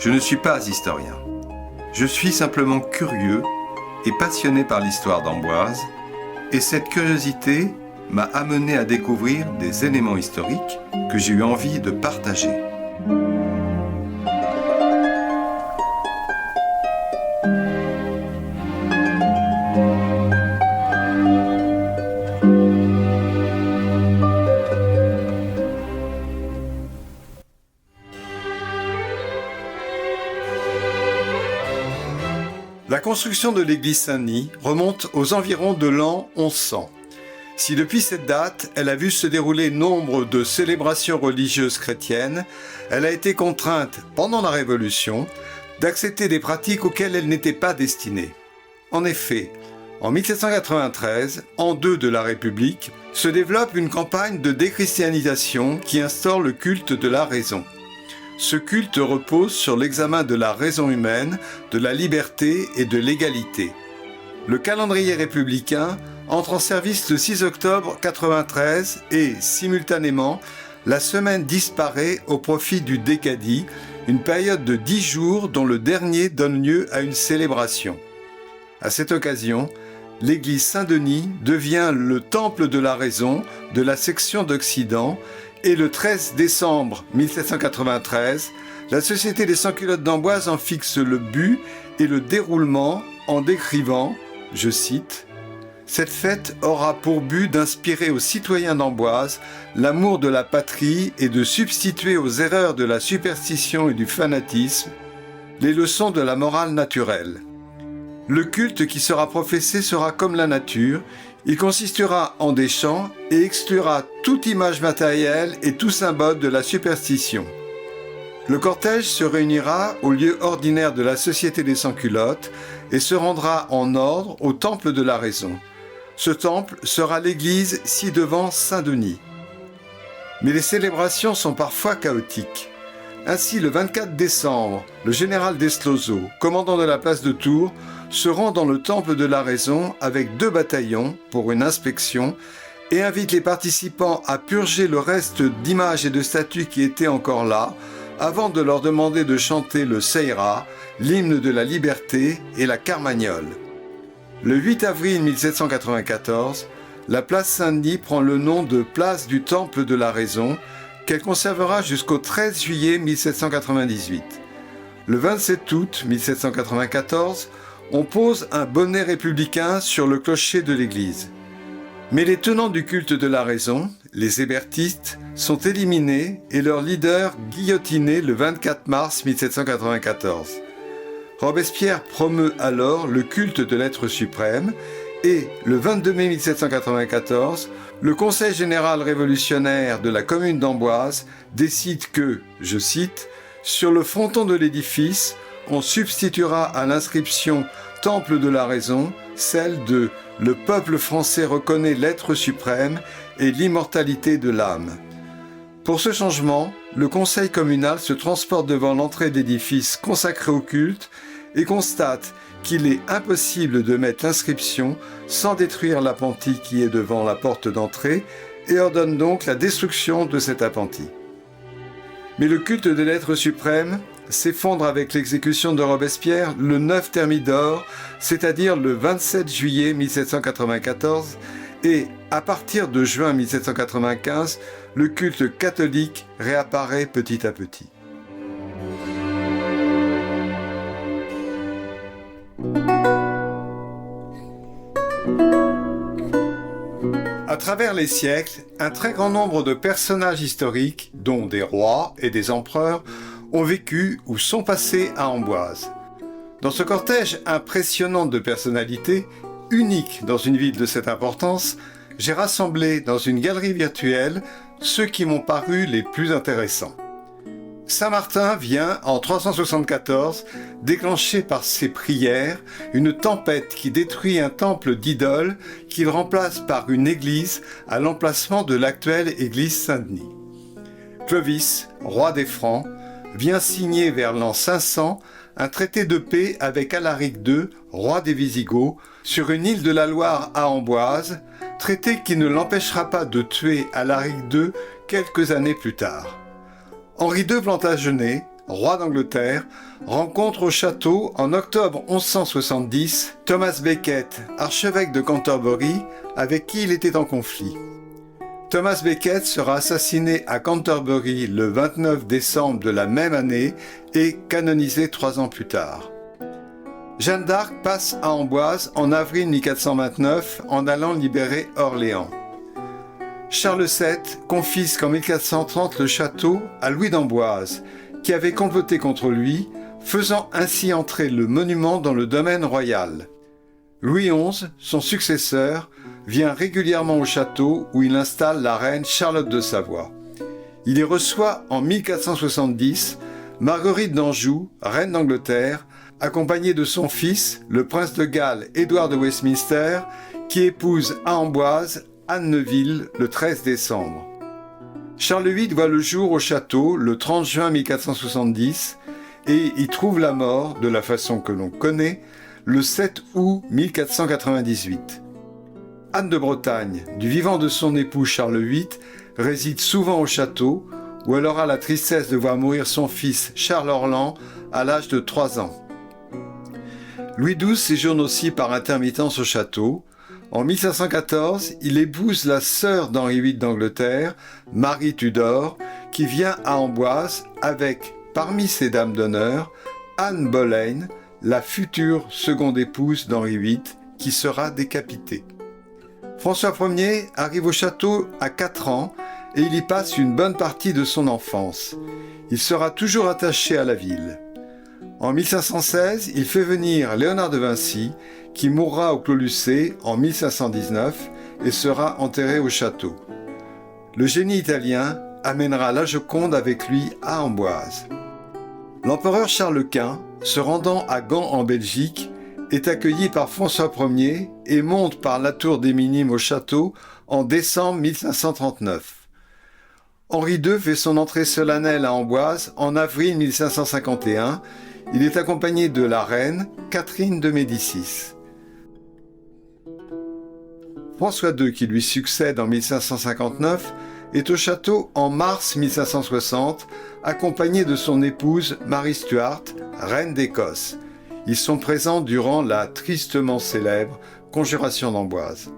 Je ne suis pas historien. Je suis simplement curieux et passionné par l'histoire d'Amboise, et cette curiosité m'a amené à découvrir des éléments historiques que j'ai eu envie de partager. La construction de l'église Saint-Denis remonte aux environs de l'an 1100. Si depuis cette date, elle a vu se dérouler nombre de célébrations religieuses chrétiennes, elle a été contrainte, pendant la Révolution, d'accepter des pratiques auxquelles elle n'était pas destinée. En effet, en 1793, an 2 de la République, se développe une campagne de déchristianisation qui instaure le culte de la raison. Ce culte repose sur l'examen de la raison humaine, de la liberté et de l'égalité. Le calendrier républicain entre en service le 6 octobre 93 et, simultanément, la semaine disparaît au profit du décadi, une période de 10 jours dont le dernier donne lieu à une célébration. À cette occasion, l'église Saint-Denis devient le temple de la raison de la section d'Occident et le 13 décembre 1793, la Société des Sans-Culottes d'Amboise en fixe le but et le déroulement en décrivant, je cite, « Cette fête aura pour but d'inspirer aux citoyens d'Amboise l'amour de la patrie et de substituer aux erreurs de la superstition et du fanatisme les leçons de la morale naturelle. Le culte qui sera professé sera comme la nature, il consistera en des chants et exclura toute image matérielle et tout symbole de la superstition. Le cortège se réunira au lieu ordinaire de la Société des Sans-Culottes et se rendra en ordre au Temple de la Raison. Ce temple sera l'église ci-devant Saint-Denis. Mais les célébrations sont parfois chaotiques. Ainsi, le 24 décembre, le général Desclozot, commandant de la place de Tours, se rend dans le Temple de la Raison avec 2 bataillons pour une inspection et invite les participants à purger le reste d'images et de statues qui étaient encore là, avant de leur demander de chanter le Seyrat, l'hymne de la liberté et la Carmagnole. Le 8 avril 1794, la place Saint-Denis prend le nom de place du Temple de la Raison, qu'elle conservera jusqu'au 13 juillet 1798. Le 27 août 1794, on pose un bonnet républicain sur le clocher de l'église. Mais les tenants du culte de la raison, les hébertistes, sont éliminés et leur leader guillotiné le 24 mars 1794. Robespierre promeut alors le culte de l'être suprême et, le 22 mai 1794, le Conseil général révolutionnaire de la commune d'Amboise décide que, je cite, « Sur le fronton de l'édifice, on substituera à l'inscription « Temple de la raison » celle de « Le peuple français reconnaît l'être suprême et l'immortalité de l'âme ». Pour ce changement, le conseil communal se transporte devant l'entrée d'édifice consacré au culte et constate qu'il est impossible de mettre l'inscription sans détruire l'appentis qui est devant la porte d'entrée et ordonne donc la destruction de cet appentis. Mais le culte de l'être suprême s'effondre avec l'exécution de Robespierre le 9 Thermidor, c'est-à-dire le 27 juillet 1794, et à partir de juin 1795, le culte catholique réapparaît petit à petit. À travers les siècles, un très grand nombre de personnages historiques, dont des rois et des empereurs, ont vécu ou sont passés à Amboise. Dans ce cortège impressionnant de personnalités, unique dans une ville de cette importance, j'ai rassemblé dans une galerie virtuelle ceux qui m'ont paru les plus intéressants. Saint-Martin vient, en 374, déclencher par ses prières une tempête qui détruit un temple d'idoles qu'il remplace par une église à l'emplacement de l'actuelle église Saint-Denis. Clovis, roi des Francs, vient signer vers l'an 500 un traité de paix avec Alaric II, roi des Visigoths, sur une île de la Loire à Amboise, traité qui ne l'empêchera pas de tuer Alaric II quelques années plus tard. Henri II Plantagenet, roi d'Angleterre, rencontre au château, en octobre 1170, Thomas Becket, archevêque de Canterbury, avec qui il était en conflit. Thomas Becket sera assassiné à Canterbury le 29 décembre de la même année et canonisé 3 ans plus tard. Jeanne d'Arc passe à Amboise en avril 1429 en allant libérer Orléans. Charles VII confisque en 1430 le château à Louis d'Amboise, qui avait comploté contre lui, faisant ainsi entrer le monument dans le domaine royal. Louis XI, son successeur, vient régulièrement au château où il installe la reine Charlotte de Savoie. Il y reçoit en 1470 Marguerite d'Anjou, reine d'Angleterre, accompagnée de son fils, le prince de Galles Édouard de Westminster, qui épouse à Amboise Anne Neville le 13 décembre. Charles VIII voit le jour au château le 30 juin 1470 et y trouve la mort, de la façon que l'on connaît, le 7 août 1498. Anne de Bretagne, du vivant de son époux Charles VIII, réside souvent au château, où elle aura la tristesse de voir mourir son fils Charles Orlan à l'âge de 3 ans. Louis XII séjourne aussi par intermittence au château. En 1514, il épouse la sœur d'Henri VIII d'Angleterre, Marie Tudor, qui vient à Amboise avec, parmi ses dames d'honneur, Anne Boleyn, la future seconde épouse d'Henri VIII, qui sera décapitée. François Ier arrive au château à 4 ans et il y passe une bonne partie de son enfance. Il sera toujours attaché à la ville. En 1516, il fait venir Léonard de Vinci, qui mourra au Clos Lucé en 1519 et sera enterré au château. Le génie italien amènera la Joconde avec lui à Amboise. L'empereur Charles Quint, se rendant à Gand en Belgique, est accueilli par François Ier et monte par la tour des Minimes au château en décembre 1539. Henri II fait son entrée solennelle à Amboise en avril 1551. Il est accompagné de la reine Catherine de Médicis. François II, qui lui succède en 1559, est au château en mars 1560, accompagné de son épouse Marie Stuart, reine d'Écosse. Ils sont présents durant la tristement célèbre Conjuration d'Amboise.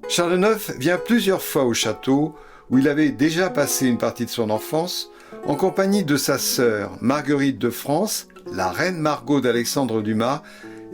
Charles IX vient plusieurs fois au château, où il avait déjà passé une partie de son enfance, en compagnie de sa sœur Marguerite de France, la reine Margot d'Alexandre Dumas,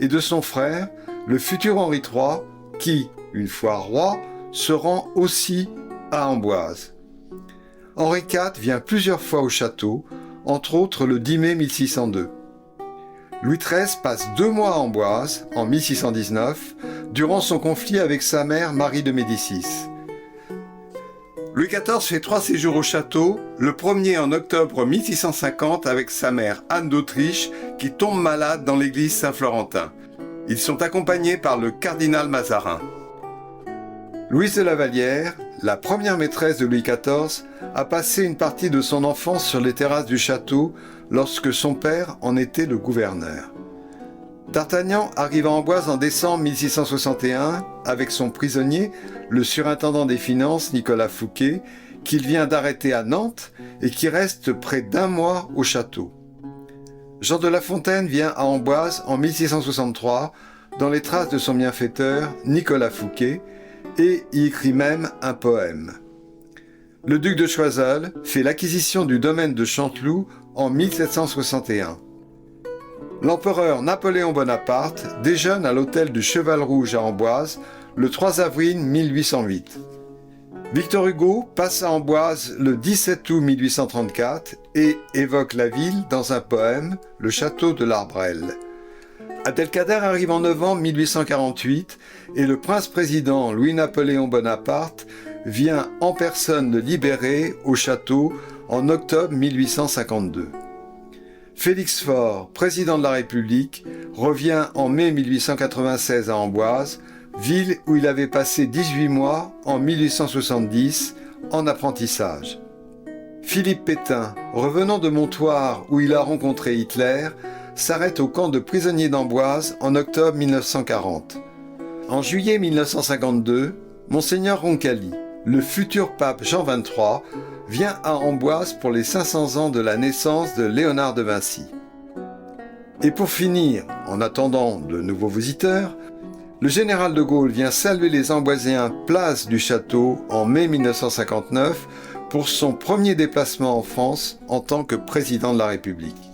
et de son frère, le futur Henri III, qui, une fois roi, se rend aussi à Amboise. Henri IV vient plusieurs fois au château, entre autres le 10 mai 1602. Louis XIII passe 2 mois à Amboise, en 1619, durant son conflit avec sa mère Marie de Médicis. Louis XIV fait 3 séjours au château, le premier en octobre 1650 avec sa mère Anne d'Autriche qui tombe malade dans l'église Saint-Florentin. Ils sont accompagnés par le cardinal Mazarin. Louise de la Vallière, la première maîtresse de Louis XIV, a passé une partie de son enfance sur les terrasses du château lorsque son père en était le gouverneur. D'Artagnan arrive à Amboise en décembre 1661 avec son prisonnier, le surintendant des finances Nicolas Fouquet, qu'il vient d'arrêter à Nantes et qui reste près d'1 mois au château. Jean de La Fontaine vient à Amboise en 1663 dans les traces de son bienfaiteur Nicolas Fouquet et y écrit même un poème. Le duc de Choiseul fait l'acquisition du domaine de Chanteloup en 1761. L'empereur Napoléon Bonaparte déjeune à l'hôtel du Cheval Rouge à Amboise le 3 avril 1808. Victor Hugo passe à Amboise le 17 août 1834 et évoque la ville dans un poème, Le château de l'Arbrelle. Abdelkader arrive en novembre 1848 et le prince-président Louis-Napoléon Bonaparte vient en personne le libérer au château en octobre 1852. Félix Faure, président de la République, revient en mai 1896 à Amboise, ville où il avait passé 18 mois en 1870 en apprentissage. Philippe Pétain, revenant de Montoire où il a rencontré Hitler, s'arrête au camp de prisonniers d'Amboise en octobre 1940. En juillet 1952, Monseigneur Roncalli, le futur pape Jean XXIII, vient à Amboise pour les 500 ans de la naissance de Léonard de Vinci. Et pour finir, en attendant de nouveaux visiteurs, le général de Gaulle vient saluer les Amboisiens place du Château en mai 1959 pour son premier déplacement en France en tant que président de la République.